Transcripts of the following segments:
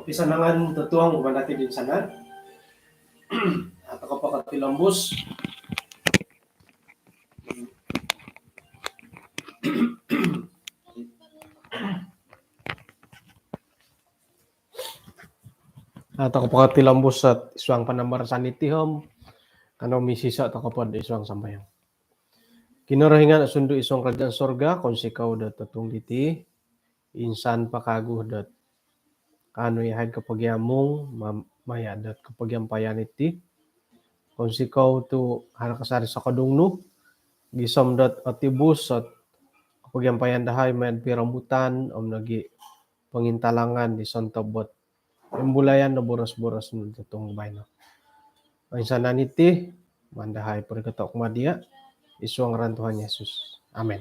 Kapisanangan tutuang umanati din sana atau kapakatilambos atau kapakatilambos at iswang panambarasan itihom kano misisa atau kapad iswang sambayang. Kinarahingan sundo isong kerajaan sorga konsikaw dat tatung diti insan pakaguh dat kano yahed kapagyamong mayadat kapagyampayan iti konsikaw tu harakasari sa kadungno gisom dat atibus at kapagyampayan dahay mayad pirambutan nagi pangintalangan di santabot embulayan na boras-boras no tatong bayno. Ang sanan iti mandahay perkatok madia isuang ran Tuhan Yesus. Amen.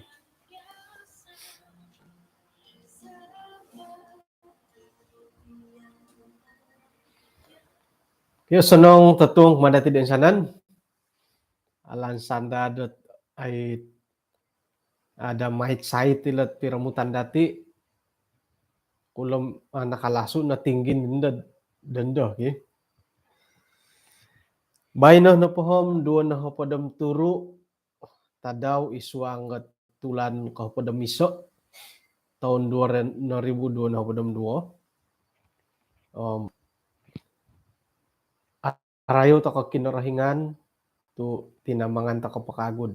Kaya sanong tatong madati din sanan alan sandadot ay ada mahit sait tilat piramutan dati kulom nakalaso na tinggin dendo okay? Bayno na pohom duon na hopadam turu tadaw iswang tulan kahopadam miso tahun 2002 na hopadam duo arayo ta kinarahingan tu tinamangan ta kapakagod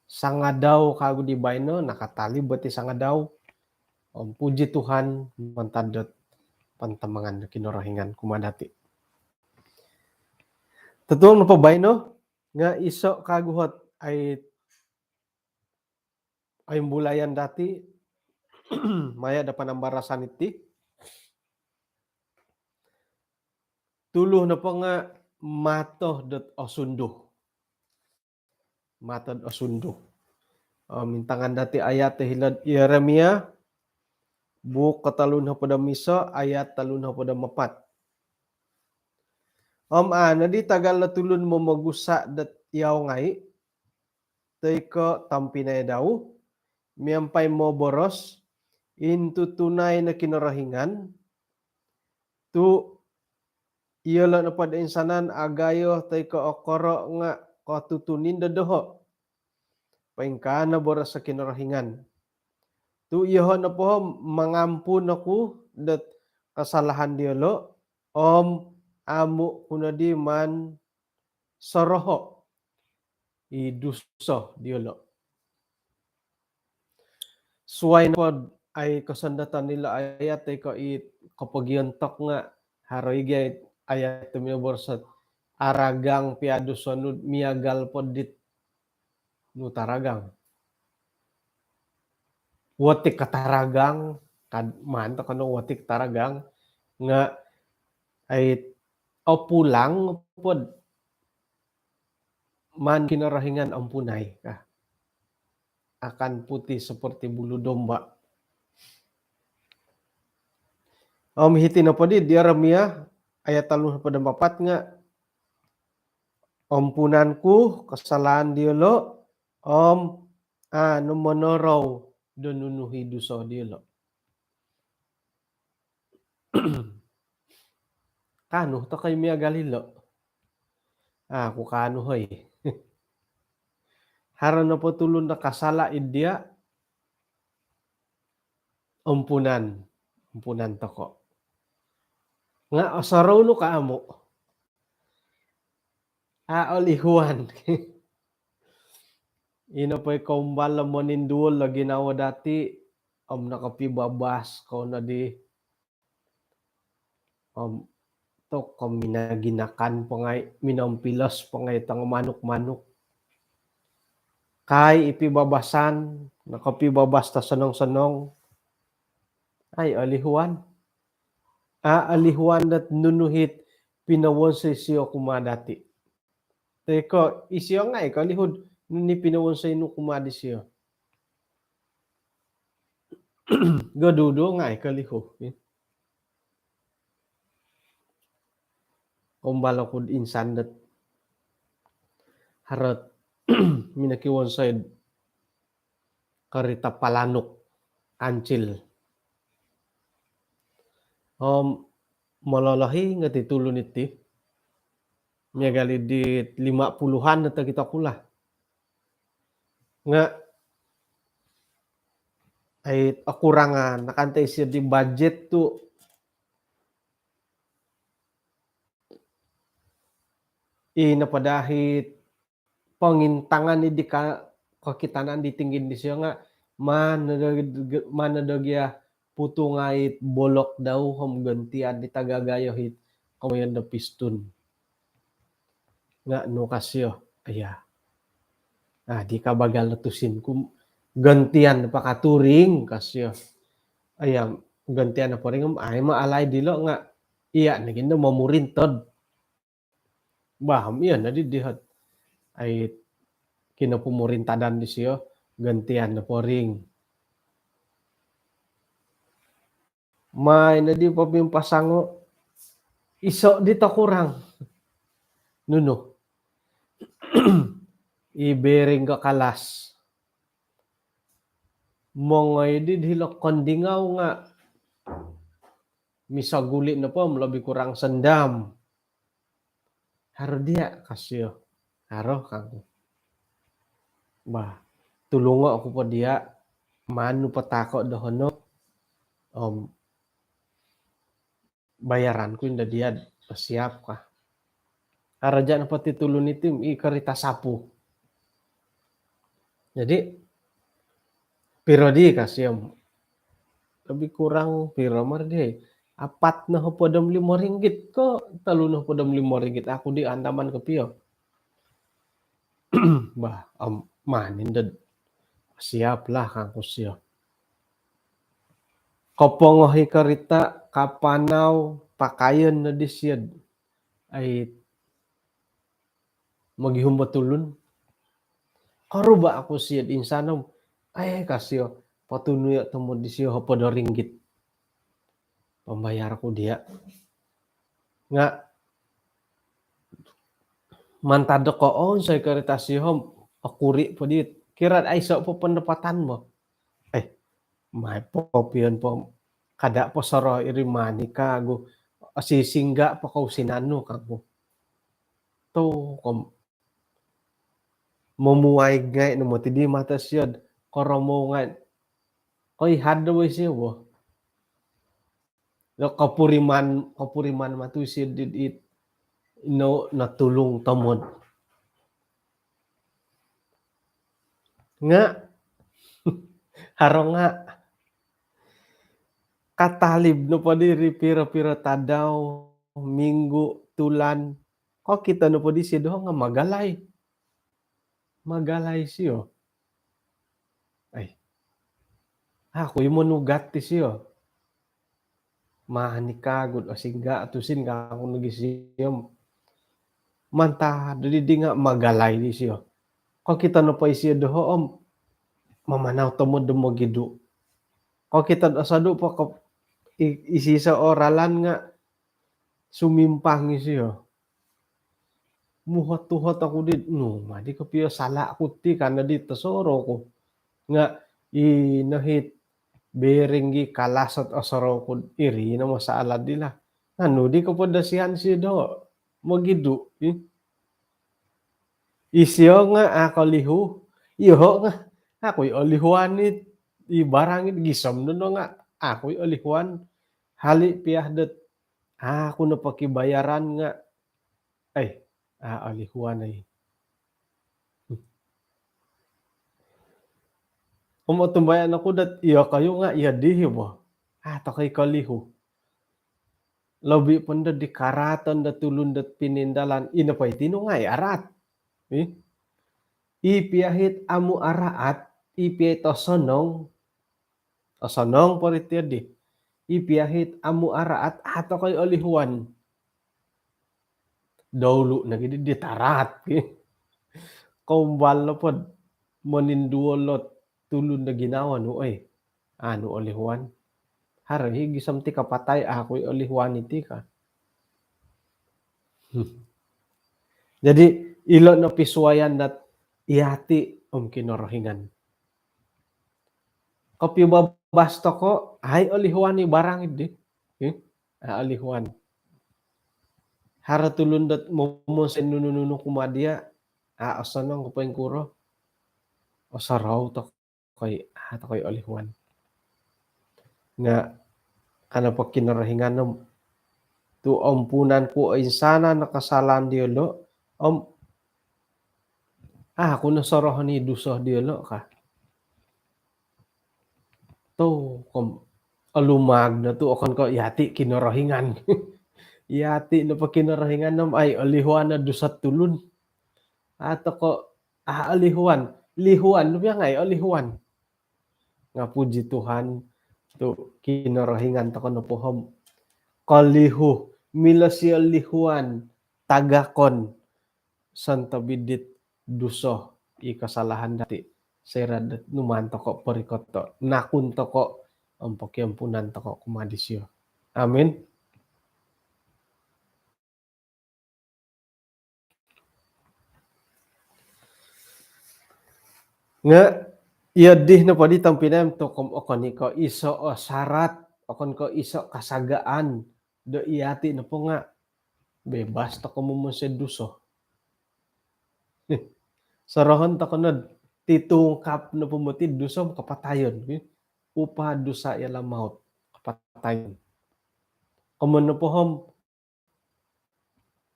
sangadaw kagod di bayno nakatali bati sangadaw puji Tuhan mantadot pantamangan kinarahingan kumadati. Tatuang no pabayno nga iso kaguhot ay bulayan dati maya da panambarasan iti tuluh na po nga matoh dot osundo matod osundo mintangan dati ayat hilad Yeremia buk katalun hapadam miso ayat talun hapadam mapat di tagal na tulun mo magusa dat yaw ngai tayko tampinay daw miyampay mo boros into tunay na kinarahingan tu iyala na padainsanan agayo tayko okoro nga katutunin dadoho paingka na boros sa kinarahingan tu iyoho na po mangampun ako dat kasalahan diyalo amu kunadi man soroho iduso diyolo. Suway na pod ay kasandatan nila ayat ay kapagyantok nga haroygay ayat tumibor sa aragang piaduson miagal pod dit nutaragang. Watik kataragang man to kano watik taragang nga ay pulang pod man kinarahingan ang punay akan putih seperti bulu domba. Hiti na po di Yeremia ayat 34 nga ampunanku kesalahan diolo numonorow donunuhi duso diolo. Kano to kay Mia Galilo? Aku kano hoy. Haran na po tulun na kasala idya ampunan toko. Nga asaraw no kaamo. Olihuan. Ino po kumbala mo ninduol na ginawa dati nakapibabas ko na di to minagginakan pa ngay minampilas pa ngay tang manok-manok. Kay ipibabasan, nakapibabas ta sanong-sanong. Ay, alihuan. Alihuan dat nunuhit pinawon sa isiyo kumadati. Teko, isiyo nga kalihud ni pinawon sa ino kumadi siyo. Gadudo nga kaliho. Kumbala kud insan dat harat minakiwon sa karita palanok ancil Malalahi nga ti tulon iti. Nya gali di 50-an na kita kula. Nga ay akurangan nakantay siya di budget to napadahit pangintangan ni di ka kakitanaan di tinggin di siya nga manadagya puto nga it bolok daw hom gantian di tagagayo hit kamayan da piston nga no kasyo aya di ka bagal natusin kum gantian pakaturing kasyo aya gantian na po rin ay maalay dilo nga iya naging na mamurintod baham iya na dihat ay kinapumurintadan di siya gantian na po ring may na di pa yung pasango iso dito kurang nuno ibering ka kalas mongay di hilok kondingaw nga misaguli na po labi kurang sendam haro dia kasyo haro kang ba tulungo ako po dia manu patako dohono bayaran ko inda dia siap ka haraja na pati tulun itim ikarita sapu jadi piro di kasyo lebih kurang piro mar di apat na ho podom RM5 ko talo na podom RM5 ako di andaman ke piyo bah manin dad siap lah kang kusyo kopongohi karita kapanaw pakayon na disyad ay maghihum batulun karo ba ako siyad insanom ay kasyo patunuyo temo disyo ho podo ringgit pambayar ko dia nga mantado ko on sa karita sihom akuri po dit kirat ay so po pendapatan mo may popion po kada po saro irimani kago sisingga pa ko sinano kago to kom mumuay ngay no mo tidi mata siyad koromongan koy haddo siya wo kapuriman matusid it no natulong tamod nga haro nga katalib no pa diri pira-pira tadaw minggu tulan ko kita no pa di siya doon nga magalay siyo ay ako yung manugat ti siyo mahanikagod o singga atusin ka kung nagisiyom manta dili nga magalay di siyo ko kita no pa siya doon mamanaw tamod mo gidu ko kita asado pa ko isisa oralan nga sumimpang siyo muhat-tuhat ako dit no madi ko piyo sala ako ti kana dit tasoro ko nga inahit beringgi kalasat asaro ko iri na masala dila ano di ko po dasihan siya do magidu isyo nga ako lihu iho nga ako'y olihuanit ibarangit gisom no nga ako'y olihuan hali piyahdet ako na pakibayaran nga ay olihuan ay tumbayan ako dat iya kayo nga iya dihi mo takay kalihu labi panda di karatan da tulun dat pinindalan inapay tino nga arat ipiyahit amu araat ipiyahit osonong po rito di ipiyahit amu araat ato kay olihuan dawlo na gidi ditarat kumbal na po maninduolot tulun na ginawa no ano olihuan haray gisam ti kapatay ako'y olihuan iti ka jadi ilo na piswayan dat iyati kinorohingan kopyo babasto ko ay olihuan ni barangid di olihuan hara tulun dat momo sen nunu kumadia asanong kupaing kuro osaraw to koy olihuan nga kana pa kinarahinganom tu ampunan ku insana nakasalan diolo aku nasorohan ni dusoh diolo ka to kom alumag na tu akan ko yati kinarahingan yati na pa kinarahingan nam ay alihuan na dusat tulun ato ko alihuan lihuan no biya ngay alihuan nga puji Tuhan tu kinarahingan to kono pohom kalihu mila siya lihuan tagakon santa bidit duso ikasalahan dati serad numan to ko parikot to nakun to ko ang pakiampunan to ko kumadisyo amin nga iadih na padi tampinem to kom okon ko iso o syarat okon ko iso kasagaan do iati na po nga bebas to ko mumused duso sarahan to konod titungkap na pumutid duso kapatayon upa dusa yala maut kapatayon komon na pohom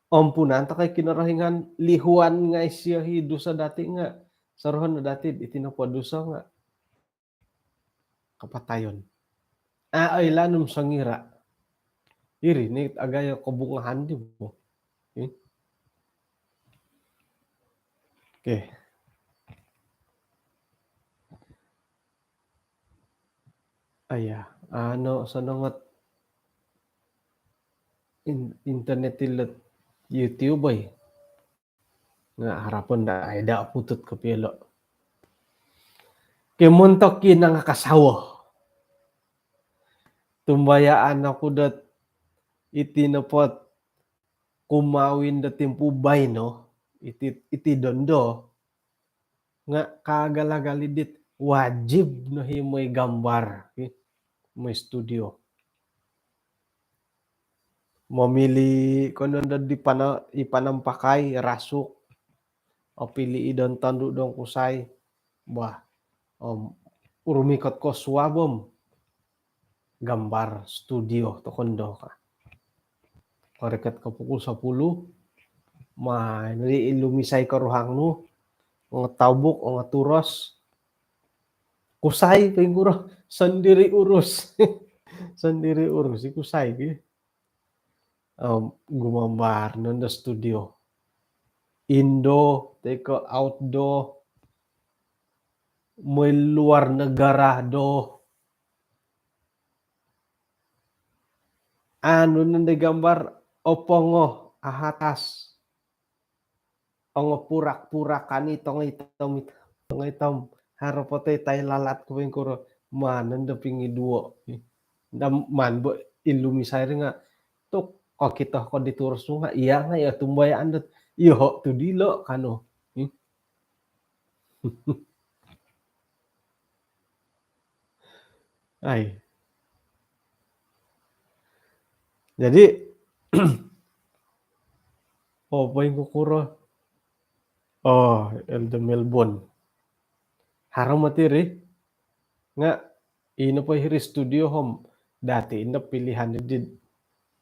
ampunan ta kay kinarahingan lihuan nga isya hi dusa dati nga sarahan na dati itinapwa dusa nga kapatayon ay lanum sangira iri ni agaya kabungahan di mo okay aya ano sanongot internet tilet YouTube ay nga harapan da ay da putut ko pilo kimuntok kin nga kasawo tumbayaan ako dat itinapot kumawin da timpubay no iti dondo nga kagalagalidit wajib no himoy gambar may studio mamili kono da di ipanampakay rasuk o pili idon tandu dong kusay bah urumikot ko swabom gambar studio to kondo ka parekat ka pukul 10 ilumisay ka ruhang no nga tabuk o nga turos kusay siguro sandiri urus sandiri urus si kusay gumambar non da studio indo teko outdoor may luar negara do ano nanda gambar opongo ahatas ongo purak-purak kanitong itom harapote tay lalat ko kuro manan da pingi duo da man bo ilumisay nga tuk ko kita ko dituros nga iya nga ya tumbayaan dat iyo tu dilo kano ay jadi apa yung kukuro el de Melbourne haram matiri nga ino pa hiri studio home dati ina pilihan did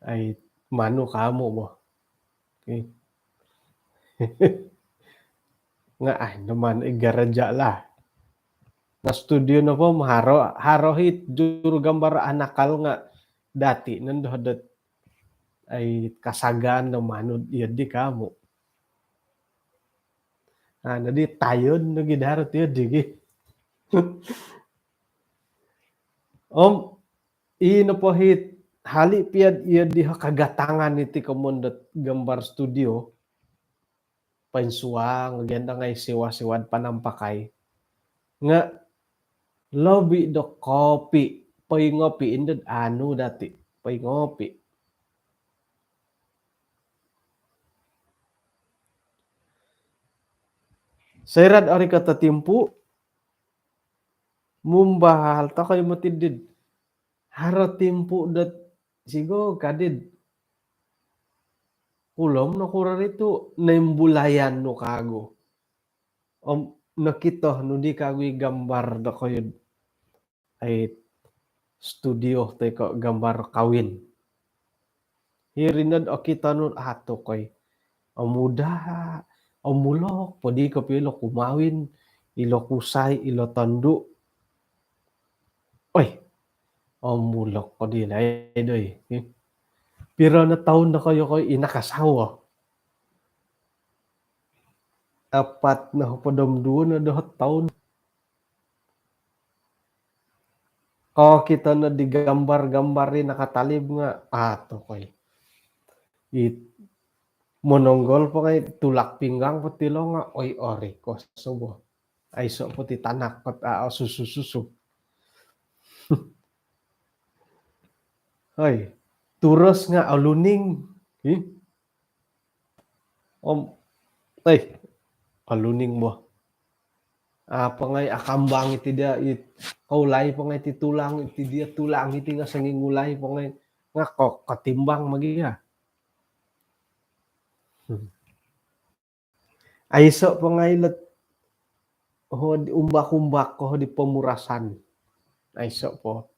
ay mano kamo mo okay. nga ay naman igaraja lah na studio na po harohit juru gambar anakal nga dati nandodat ay kasagaan na manod iya di kamo nadi tayon nagidarot iya digi ino po hit hali piad iya di kagatangan iti kamundat gambar studio painsuang ganda ngay siwa-siwad panampakay nga lobby do kopi pay ngopi indad ano dati pay ngopi Sayrad ari katatimpu mumbahal ta kayo matidid hara timpu dat sigo kadid Kulom no kurar itu nembulayan no kago. Nakita no di kagoy gambar da kayo ay studio tay ko gambar kawin. Hirinad o kita nun ato koy amuda amulok podi ka pilo kumawin ilo kusay ilo tandu. Oy, amulok ko di lay doy. Pira na taon na kayo koy inakasawa. 4 na padamduan na dahat taon. Kalau kita na di gambar-gambarin nakatalib nga ato koy. It mononggol po kay tulak pinggang patilo nga oy ori ko subo. Ay so po ti tanak pat susu. Ay, turos nga aluning. Ay, aluning mo. Pangay akambang iti dia it kaulay pangay ti tulang iti dia tulang iti nga sangingulay pangay nga katimbang magiya. Ay so pangay lat di umbak-umbak ko di pemurasan. Ay so po.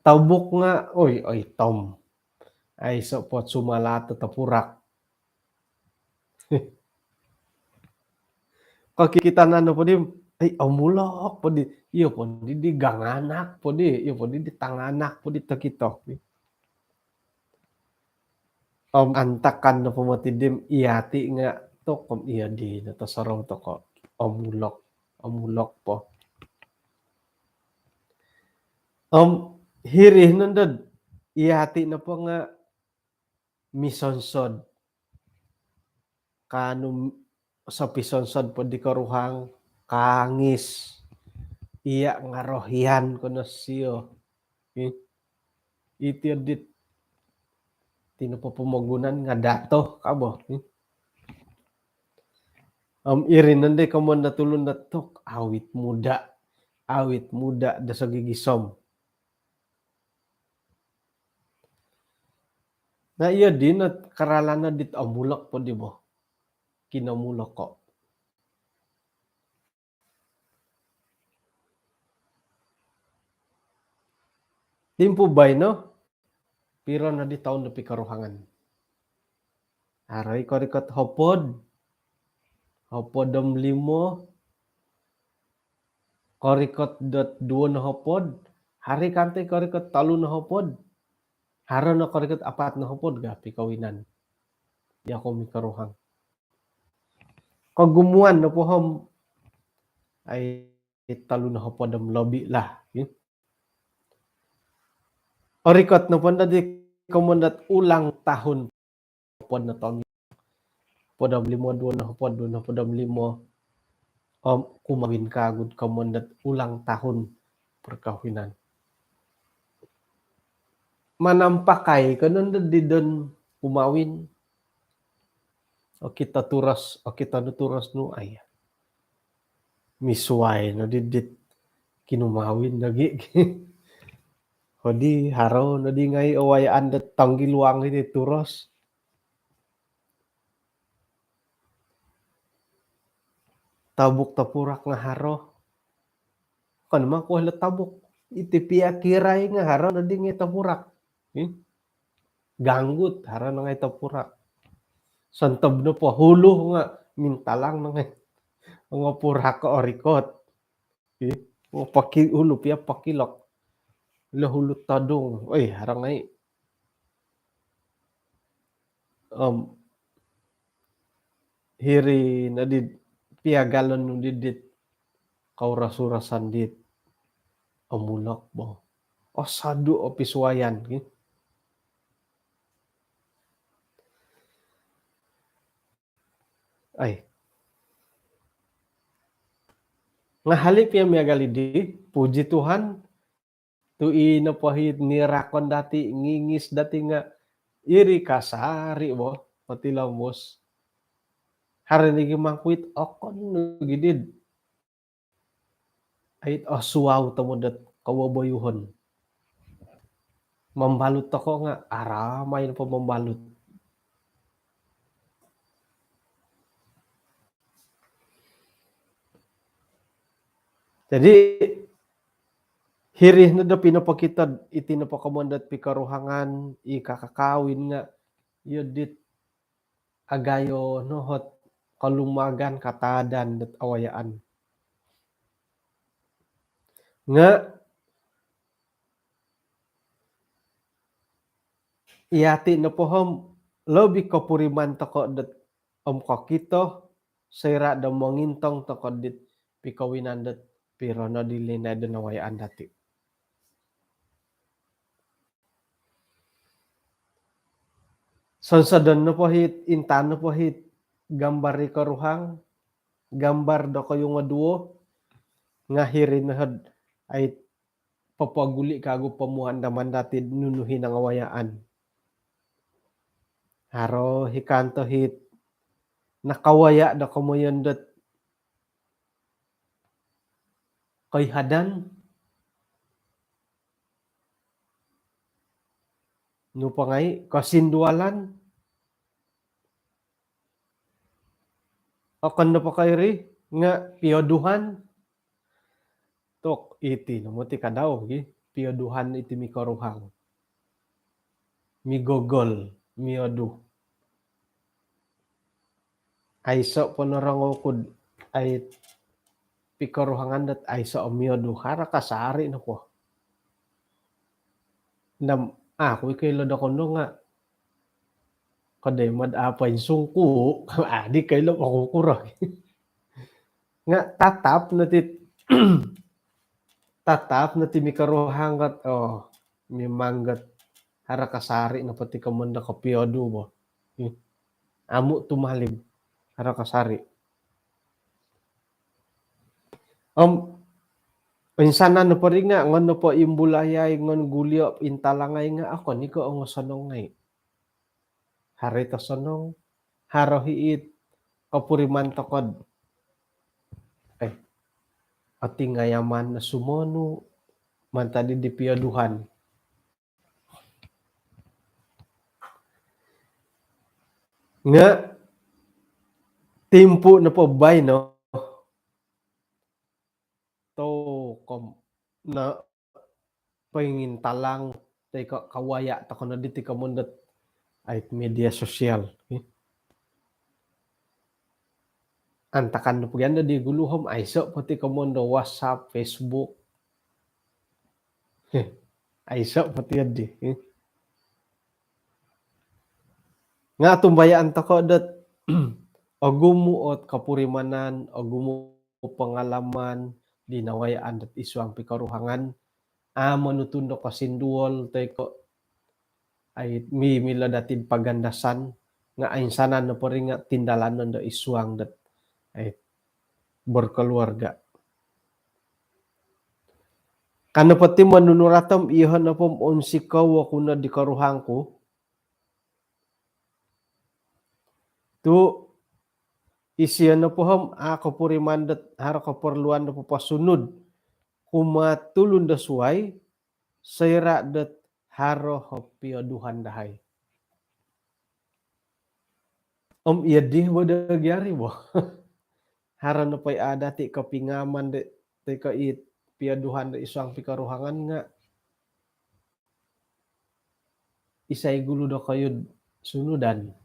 Tabuk nga oy tom. Ay so po sumala tapurak. Kakita na no po di ay amulok po di iyo po di ganganak po di iyo po di tanganak po di takitok. Antakan na pumatidim iyati nga to kom iya di natasaraw to ko amulok po. Hirih nundad iyati na po nga misonsod kanum sa pisonsod po di karuhang kangis iya nga rohian kono siyo. Iti dit tinapapamagunan nga dato kabo. Irin nanday kamon natulon na tok awit muda da sa gigisom. Na iya din at karalana dit amulok po di mo. Kinamulok ko. Timpo bay no? Piro na di taon na pikaruhangan. Aray korikot hopod. Hopodom 5. Korikot dot 2 na hopod. Hari kante korikot 3 na hopod. Haro na korikot 4 na hopod ga pikawinan. Di ako mikaruhang. Kagumuan na po hom ay 3 na hopodom lobby lah. Orikot na po na di kumundat ulang tahun hopod na taon. Podam 5 2 na hopod 2 na podam 5 kumawin kagud kumundat ulang tahun perkawinan. Manampakay kanon di don kumawin. O kita nuturas no ay. Misway no didit kinumawin lagi. Hodi haro no di ngay awayaan dat tanggiluang iti turos. Tabuk tapurak nga haro. Kan man ko tabuk iti piakiray nga haro no di ngay tapurak. Ganggut haro na ngay tapurak. Santab no po hulo nga mintalang na ngay nga purak ka orikot. Ulo pia pakilok. Lahulot tadong. Oy, harang ngay. Hiri na did piagalon nung didit kaurasurasan dit amulok bo. O sadu o piswayan. Ay. Nga halip ya miagalidi, puji Tuhan, tui na pahit nirakon dati, ngingis dati nga, iri kasari bo, pati lamos. Harinigi mangkuit, okon nagidid. Ay suwaw tamudat kawabayuhon. Mambalut ako nga, aramay na po mambalut. Jadi hirih na da pinapakitad iti napakamandat pikaruhangan ikakakawin nga yudit agayo nohot kalumagan katadan dat awayaan. Nga iyati na pohom lobi kapuriman toko dat kakito sira da mangintong toko dit pikawinan dat pero no dili na da nawayaan dati. Sansadan na pohit intan na pohit gambar ni karuhang gambar da kayo nga duo nga hirin na ay papaguli kago pamuhan daman dati nunuhin ang awayaan. Haro hikanto hit nakawaya da kamoyan dat kay hadan no pangay kasindualan akan na pa kayri nga piyoduhan tok iti no mo ti kadaw gi piyoduhan iti mi karuhang mi gogol miyodu ay so panarangokod ay pikaruhangan dat ay so miyodu hara kasari na po nam ako kaylo da kono nga kaday madapay sungku adi kaylo makukura nga tatap na tit tatap na ti mi karuhangat mi manggat hara kasari na pati kamanda kapiyodu mo amu tumalim hara kasari pinsanan no pa rin nga ngon no po imbulayay ngon gulyo intalangay nga ako niko ang sanong ngay harita sanong haro hiit kapuriman tokod ay ati ngayaman na sumono mantadi di piyaduhan nga timpo na po bay no to na pangintalang tay kawaya ta kono diti kamundat ay media sosial antakan no pagyan di guluhom ay so pati kamundo WhatsApp, Facebook ay so pati di nga tumbayaan ta ko dat agumuot kapurimanan agumu pangalaman dinawayaan dat iswang pikaruhangan manutundo kasinduol tay ko ay mimila datin pagandasan nga ainsanan na po rin nga tindalanon da iswang dat ay berkeluarga. Kano pati manunuratam iyon na po onsikaw ako na di karuhang ko. Tu isiyan na po ham ako po rimandat haro kaperluan na po pasunod kumatulon da suway sayra dat haro piyaduhan dahay. Iya di mo nagyari mo. Hara na pa'y dati kapingaman de tay ka it piyaduhan da isang pikaruhangan nga isay gulo da kayo sunudan.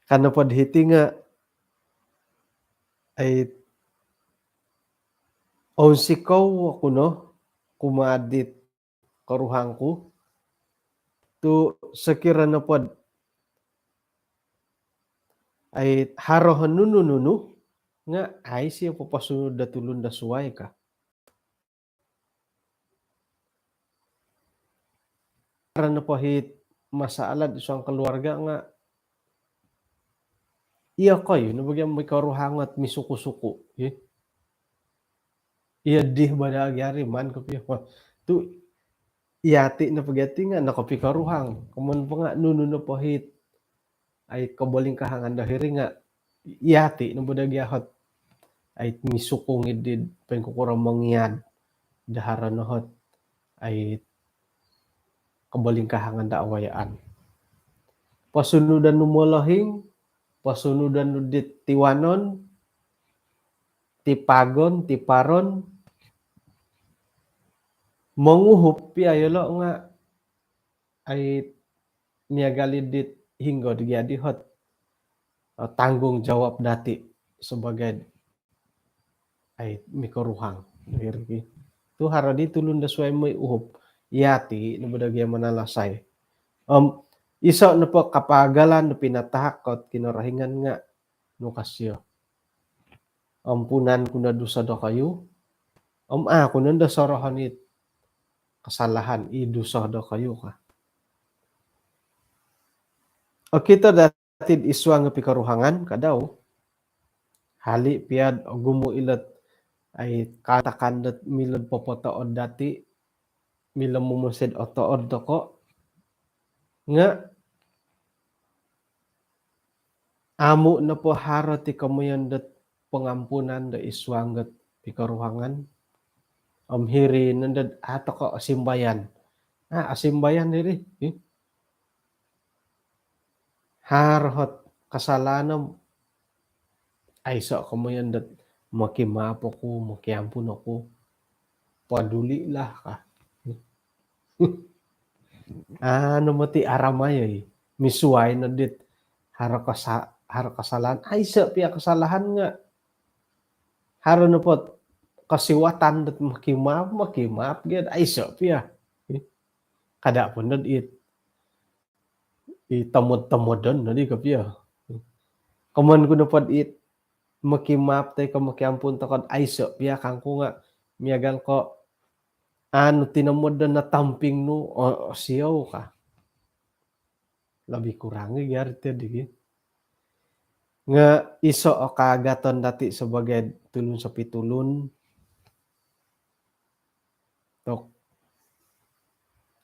Kana padhiti nga ay onsikaw ako no kumadit karuhang ko to sakira na pod ay haro hanunununu nga ay siya papasunod da tulon da suway ka. Hara na pahit masaalad isang keluarga nga iya kayo na bagyan may karuhangat misuko-suko. Iya di badagyari man kapiyo. Tu iyati na pagyati nga nakapikaruhang kuman pa nga nuno na pahit ay kabaling kahangan dahiri nga iyati na badagyahot ay misukong idid pengkukurang mangyad dahara nohot ay kabaling kahangan da awayaan. Pasunudan numalahing pasunudan nudit tiwanon, tipagon, tiparon, manguhup piayolo nga ay niagalidit hinggo digadihot tanggung jawab dati sebagai ay mikaruhang. Tu haradi tulun da suay may uhup yati no badagya manalasay. Iso na po kapagalan no pinatahakot kinarahingan nga no kasyo. Ampunan kuna dusa da kayo. Ako nanda sarahanit kasalahan idusa da kayo ka. O kita datid iswa nga pikaruhangan kadaw. Hali piad gumo ilat ay katakandat milad popotood dati milam mumusid otood dako nga amo na po haro ti kamuyandat pangampunan da iswanggat pikaruhangan hiri nandad ato ko asimbayan asimbayan diri harhot kasalanam ay so kamuyandat makimapo ko makiampun ako paduli lah ka ano mo ti aramay misuway na dit haro kasalan ay sa piya kasalahan nga haro na po kasiwatan dat makimap gid ay sa piya kada pun dat itamod-tamodon na di kapya kaman ko na pod makimap tay ka makiampun takod ay sa piya kangko nga miyagan ko ano tinamod na tamping no o siyaw ka labi kurangi gyarti digi nga iso o kagaton dati sebagai tulun sa pitulun tok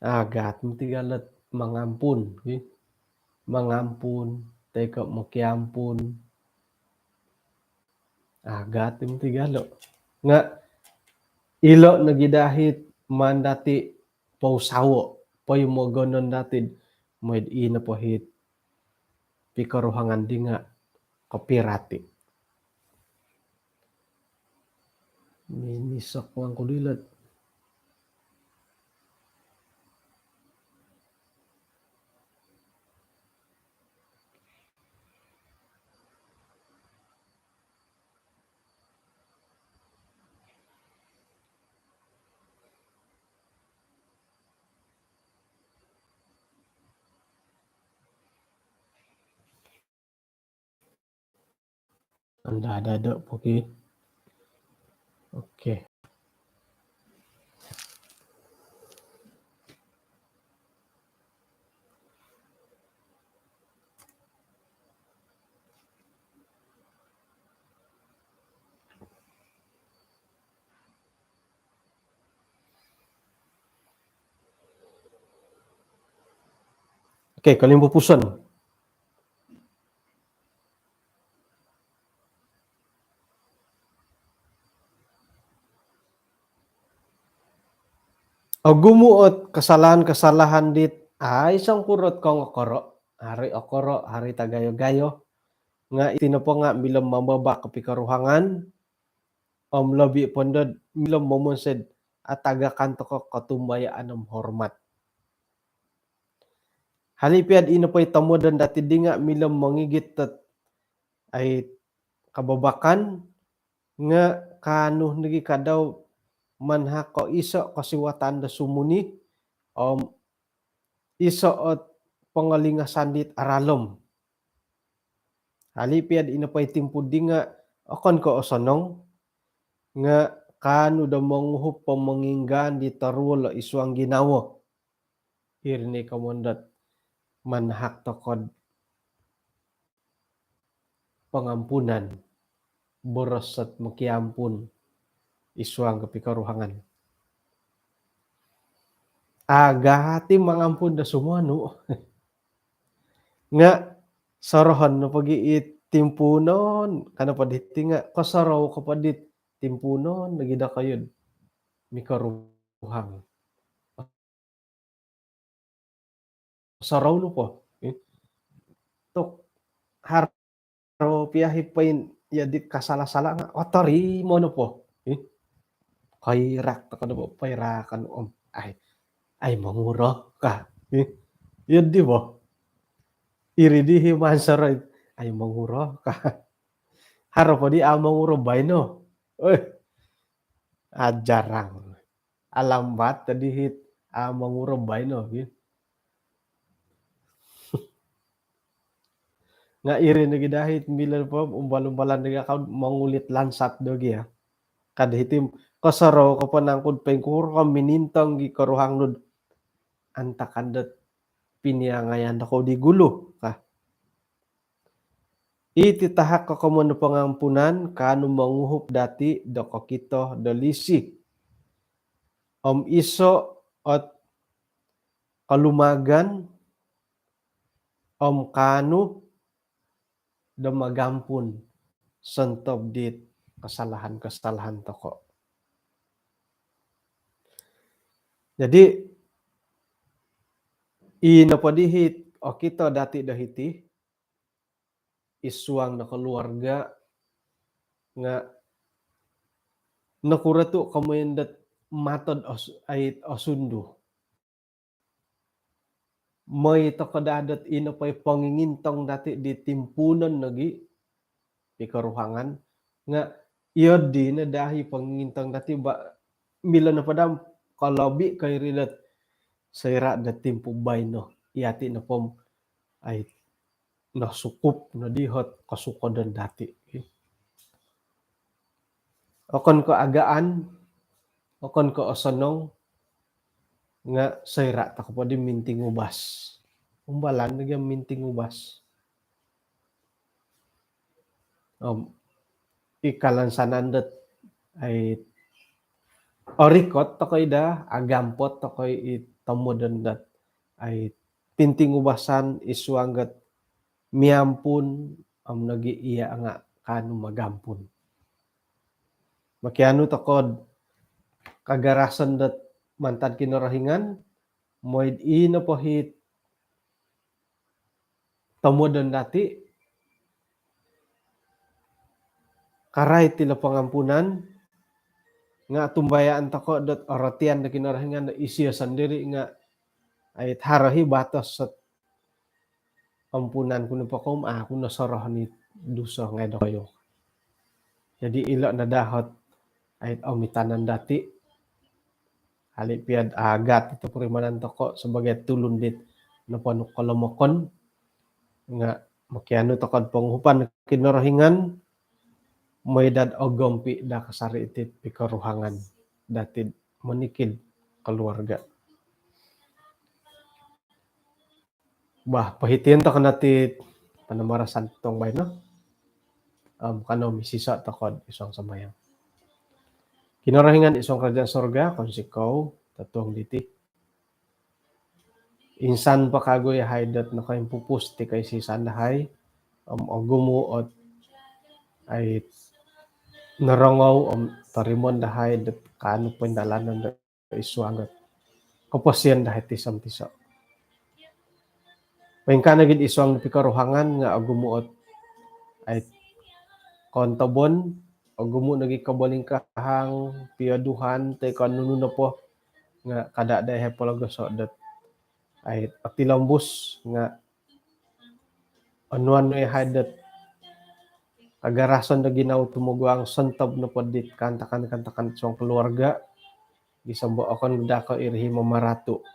agat matigalat mangampun mangampun tay ka makiampun agat mtigalo nga ilo nagidahit man dati pausawo payumogonon datid moid ina po hit pikaruhangan di nga kapirati minisak wang kulilat anda ada poki oke kalimpupusan gumuot kasalahan dit isang kurot kong okoro hari tagayo-gayo nga itinapo nga milam mambaba kapikaruhangan labi pondod milam momonsed at tagakanto ko katumbayaan ng hormat halipiad ino po itamodan dati di nga milam mangigit ay kababakan nga kano nagi kadaw manha ko iso kasiwatan da sumuni iso at pangalingasan dit aralom halipiad ino pa itimpo di nga akon ko osonong nga kano da manguhup pamanginggan di tarulo iswang ginawo hirni kamondat manhak tokod pangampunan boros at makiampun iswang kapikaruhangan agati mangampun da sumano nga sarahan na pag-iit timpunon kana paditi nga kasaraw kapadit timpunon nagida kayod mikaruhang saraw no po tok har piyahipain yadit kasala-sala nga otori mo no po. Kairak ta kada po pairakan ay manguro ka. Yun di ba? Iridihi mansaray ay manguro ka. Haro po di manguro bayno. Jarang. Alambat tadi hit manguro bayno. Nga iri nagi dahit milan po umbal-umbalan nagi account mangulit lansat dogi ya. Kada hitim kasaro ko pa nangkod pengkur ka minintang gi karuhang nud antakandet piniangayan ako di gulo ka. Ititahak ka komono pangampunan kanu manguhup dati doko kito dolisi. Iso at kalumagan kanu damagampun sentob dit kesalahan-kesalahan toko. Jadi inapadihit o kita dati dahiti isuang na keluarga nga nakuratu kamuyendat matod ait osundu. May takadadat inapay pangingintang dati di timpunan nagi ikaruhangan nga iodi na dahi pangingintang dati ba mila na padam kalabi kay rilat sayra da timpo bayno iati na pom ay nasukup na dihot kasukodan dati. Okon ko agaan, okon ko osanong nga sayra ta ko pwede minting ubas. Umbalan nagyang minting ubas. Ikalansanandat ay orikot to koy da agampot to koy itamodandat ay pinting ubasan isuanggat miampun nagi iya nga kanu magampun. Makiano takod kagarasan dat mantan kinarahingan moid ina pohit tamodan dati karay tila pangampunan nga tumbayaan tako dat oratian na kinarahingan na isiya sandiri nga ay harahi batas sa ampunan kuno pa kom kuno soroh ni duso ngay do kayo. Jadi ilo na dahot ay omitanan dati halipiad agat ito purimanan toko sebagai tulundit na panuk kolomokon nga makiano takod panghupan kinarahingan moydad ogompi da kasari itit pikaruhangan dati menikid keluarga. Bah pahitin to kanati panamarasan tong bayno. Kano misisa takod isong samayang. Kinarahingan isong kerajaan sorga konsikaw tatuang diti. Insan pa kagoy haydat na kayong pupusti kay si sandahay gumuot ay narangaw tarimon dahay dat kanu pendalanan da isuangat kapasyan dahay tisam-tisa. Pahingka na gid isuang pikaruhangan nga gumuot ay kontabon gumu nagi kabalingkahang piaduhan tay kanunu na po nga kada dahay palagaso dat ay atilambus nga anuan ay hadat agarason na ginaw tumugwang santab na padit kantakan sa keluarga gisambo akon dako irhi mamarato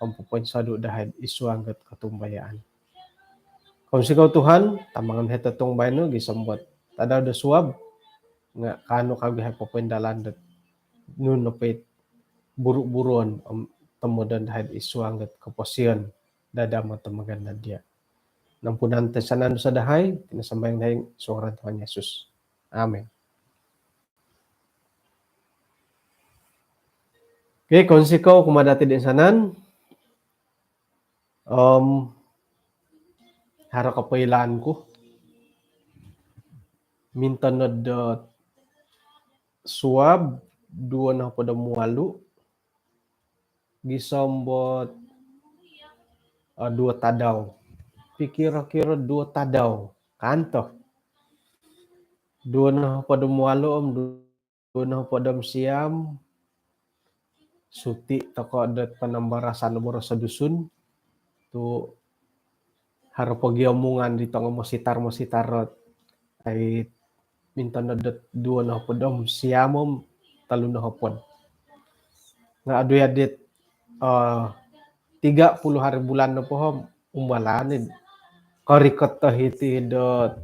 ang pupunsado dahil isuanggat katumbayaan. Kung sigaw Tuhan tamangan hetatong bayno gisambot tadaw da suwab nga kano kagahay papendalan dat nun napit buru-buron tamudan dahil isuanggat kapasyan dadama tamagan na dia. Nampunan tasanan sa dahay, tinasambayang dahay suaran Tuhan Yesus. Amen. Okay, kung sikaw kumadati din sanan, hara kapailan ko, mintanod suwab, duwa na pada muwalu, gisambot dua tadaw. Pikira-kira dua tadaw. Kanto. Dua na padam walo om, dua na padam siam, suti toko adat panambarasan boro sa dusun, tu haro pagi omongan di tong mositar-mositarot ay minta nadat dua na padam siam om, talo na hapon. Nga adu adit 30 hari bulan na po om, umbalanid. Karikot ta hiti dot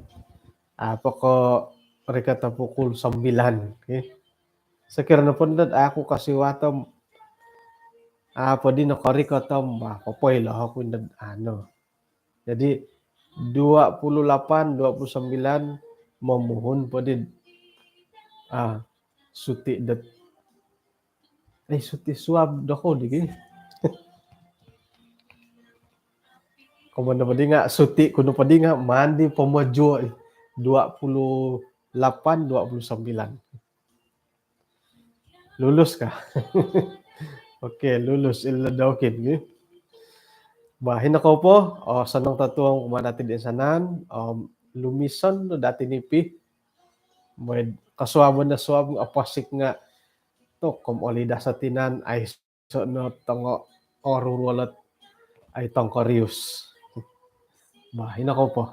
apa ko rekata pukul 9. Okay? Sekira na pundat ako kasi watam apa din nakarikot tam papoy lah ako ano. Jadi 28, 29 memohon po din suti dat suti suab dako di Komando pa di nga suti kuno pa di nga mandi pamajo 28, 29. Lulus ka. Okay, lulus ila daw kin. Bahin ako po, sanang tatuang kumanati din sanan, lumisan no dati nipi, may kasuaban na suab apasik nga to kom olida sa tinan ay so no tongo orurulot ay tong korius. Bahin ako po.